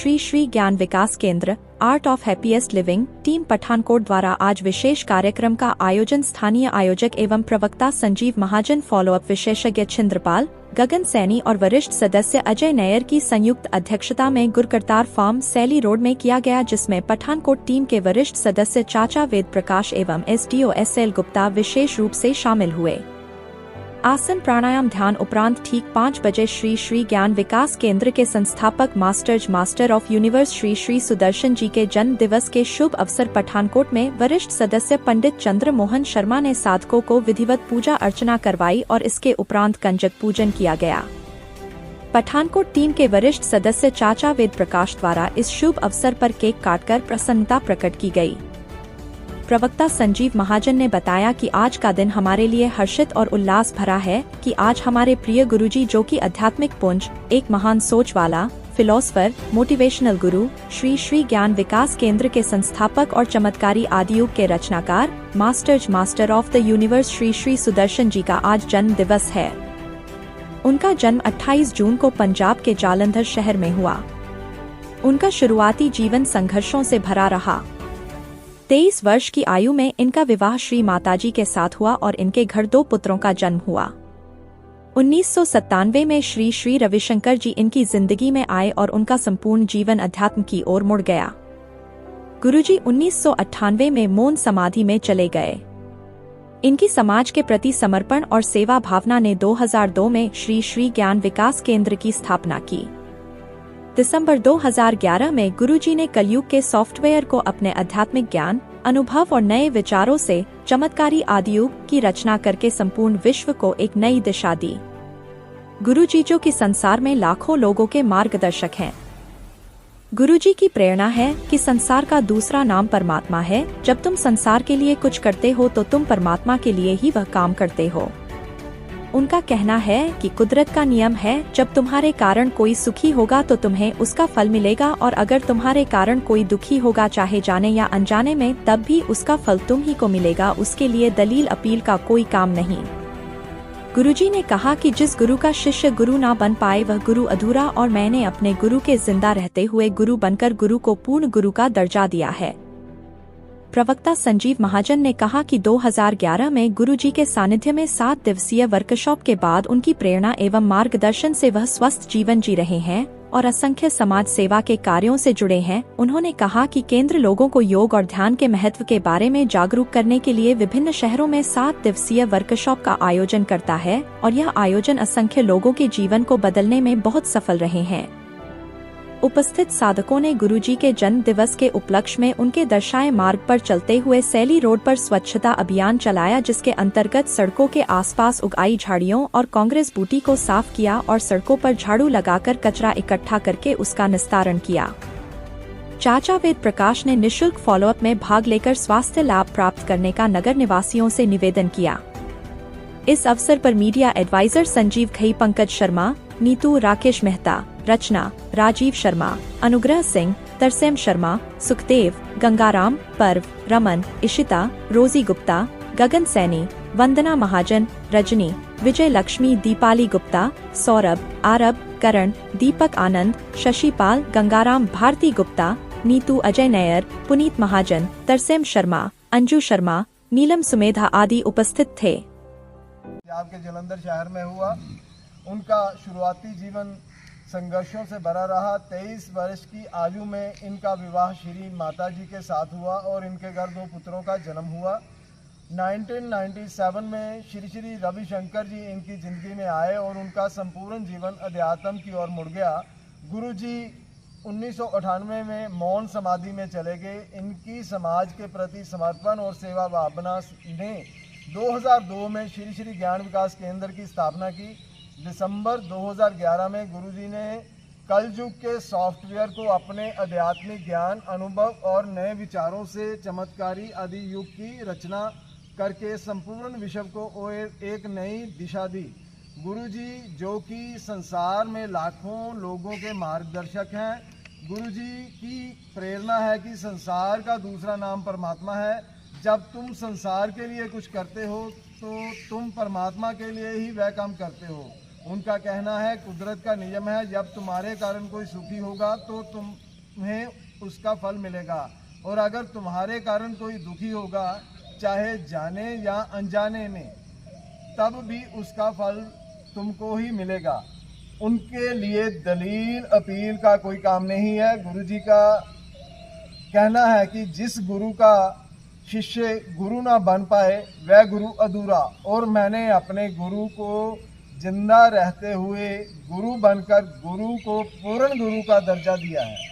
श्री श्री ज्ञान विकास केंद्र art of happiest living team Pathankot द्वारा आज विशेष कार्यक्रम का आयोजन स्थानीय आयोजक एवं प्रवक्ता संजीव महाजन, फॉलोअप विशेषज्ञ छिंद्रपाल, गगन सैनी और वरिष्ठ सदस्य अजय नैयर की संयुक्त अध्यक्षता में गुरकरतार फार्म सैली रोड में किया गया, जिसमें पठानकोट टीम के वरिष्ठ सदस्य चाचा वेद प्रकाश एवं SDO SL गुप्ता विशेष रूप से शामिल हुए। आसन प्राणायाम ध्यान उपरांत ठीक 5 बजे श्री श्री ज्ञान विकास केंद्र के संस्थापक master of universe Shri Shri Sudarshan ji के जन्म दिवस के शुभ अवसर पठानकोट में वरिष्ठ सदस्य पंडित चंद्र मोहन शर्मा ने साधकों को विधिवत पूजा अर्चना करवाई और इसके उपरांत कंजक पूजन किया गया। पठानकोट टीम के वरिष्ठ सदस्य चाचा वेद प्रकाश द्वारा इस शुभ अवसर पर केक काटकर प्रसन्नता प्रकट की गई। प्रवक्ता संजीव महाजन ने बताया कि आज का दिन हमारे लिए हर्षित और उल्लास भरा है कि आज हमारे प्रिय गुरुजी, जो कि आध्यात्मिक पुंज, एक महान सोच वाला फिलोसफर, मोटिवेशनल गुरु, श्री श्री ज्ञान विकास केंद्र के संस्थापक और चमत्कारी आदियुग के रचनाकार, master of the universe Shri Shri Sudarshan ji का आज जन्म दिवस है। उनका जन्म 28 जून को पंजाब के जालंधर शहर में हुआ। उनका शुरुआती जीवन संघर्षों से भरा रहा। 23 वर्ष की आयु में इनका विवाह श्री माताजी के साथ हुआ और इनके घर 2 पुत्रों का जन्म हुआ। 1997 में श्री श्री रविशंकर जी इनकी जिंदगी में आए और उनका संपूर्ण जीवन अध्यात्म की ओर मुड़ गया। गुरुजी 1998 में मौन समाधि में चले गए। इनकी समाज के प्रति समर्पण और सेवा भावना ने 2002 में श्री श्री ज्ञान विकास केंद्र की स्थापना की। दिसंबर 2011 में गुरुजी ने कलयुग के सॉफ्टवेयर को अपने आध्यात्मिक ज्ञान, अनुभव और नए विचारों से चमत्कारी आदियुग की रचना करके संपूर्ण विश्व को एक नई दिशा दी। गुरुजी जो कि संसार में लाखों लोगों के मार्गदर्शक हैं। गुरुजी की प्रेरणा है कि संसार का दूसरा नाम परमात्मा है। जब तुम संसार के लिए कुछ करते हो तो तुम परमात्मा के लिए ही वह काम करते हो। उनका कहना है कि कुदरत का नियम है, जब तुम्हारे कारण कोई सुखी होगा तो तुम्हें उसका फल मिलेगा, और अगर तुम्हारे कारण कोई दुखी होगा, चाहे जाने या अनजाने में, तब भी उसका फल तुम ही को मिलेगा। उसके लिए दलील अपील का कोई काम नहीं। गुरुजी ने कहा कि जिस गुरु का शिष्य गुरु ना बन पाए वह गुरु अधूरा, और मैंने अपने गुरु के जिंदा रहते हुए गुरु बनकर गुरु को पूर्ण गुरु का दर्जा दिया है। प्रवक्ता संजीव महाजन ने कहा कि 2011 में गुरुजी के सानिध्य में 7 दिवसीय वर्कशॉप के बाद उनकी प्रेरणा एवं मार्गदर्शन से वह स्वस्थ जीवन जी रहे हैं और असंख्य समाज सेवा के कार्यों से जुड़े हैं। उन्होंने कहा कि केंद्र लोगों को योग और ध्यान के महत्व के बारे में जागरूक करने के लिए विभिन्न शहरों में 7 दिवसीय वर्कशॉप का आयोजन करता है और यह आयोजन असंख्य लोगों के जीवन को बदलने में बहुत सफल रहे हैं। उपस्थित साधकों ने गुरुजी के जन्म दिवस के उपलक्ष्य में उनके दर्शाए मार्ग पर चलते हुए सैली रोड पर स्वच्छता अभियान चलाया, जिसके अंतर्गत सड़कों के आसपास उगाई झाड़ियों और कांग्रेस बूटी को साफ किया और सड़कों पर झाड़ू लगाकर कचरा इकट्ठा करके उसका निस्तारण किया। चाचा वेद प्रकाश ने निःशुल्क फॉलोअप में भाग लेकर स्वास्थ्य लाभ प्राप्त करने का नगर निवासियों से निवेदन किया। इस अवसर पर मीडिया एडवाइजर संजीव घई, पंकज शर्मा, नीतू, राकेश मेहता, रचना, राजीव शर्मा, अनुग्रह सिंह, तरसेम शर्मा, सुखदेव, गंगाराम, पर्व, रमन, इशिता, रोजी गुप्ता, गगन सैनी, वंदना महाजन, रजनी, विजय लक्ष्मी, दीपाली गुप्ता, सौरभ, आरब, करण, दीपक आनंद, शशिपाल, गंगाराम, भारती गुप्ता, नीतू, अजय नैयर, पुनीत महाजन, तरसेम शर्मा, अंजू शर्मा, नीलम सुमेधा आदि उपस्थित थे। आपके जालंधर शहर में हुआ। उनका शुरुआती जीवन संघर्षों से भरा रहा। 23 वर्ष की आयु में इनका विवाह श्री माताजी के साथ हुआ और इनके घर 2 पुत्रों का जन्म हुआ। 1997 में श्री श्री रविशंकर जी इनकी ज़िंदगी में आए और उनका संपूर्ण जीवन अध्यात्म की ओर मुड़ गया। गुरुजी 1998 में मौन समाधि में चले गए। इनकी समाज के प्रति समर्पण और सेवा भावना ने 2002 में श्री श्री ज्ञान विकास केंद्र की स्थापना की। दिसंबर 2011 में गुरुजी ने कलयुग के सॉफ्टवेयर को अपने आध्यात्मिक ज्ञान, अनुभव और नए विचारों से चमत्कारी आदि युग की रचना करके संपूर्ण विश्व को एक नई दिशा दी। गुरुजी जो कि संसार में लाखों लोगों के मार्गदर्शक हैं। गुरुजी की प्रेरणा है कि संसार का दूसरा नाम परमात्मा है। जब तुम संसार के लिए कुछ करते हो तो तुम परमात्मा के लिए ही वह काम करते हो। उनका कहना है कुदरत का नियम है, जब तुम्हारे कारण कोई सुखी होगा तो तुम्हें उसका फल मिलेगा, और अगर तुम्हारे कारण कोई दुखी होगा, चाहे जाने या अनजाने में, तब भी उसका फल तुमको ही मिलेगा। उनके लिए दलील अपील का कोई काम नहीं है। गुरुजी का कहना है कि जिस गुरु का शिष्य गुरु ना बन पाए वह गुरु अधूरा, और मैंने अपने गुरु को जिंदा रहते हुए गुरु बनकर गुरु को पूर्ण गुरु का दर्जा दिया है।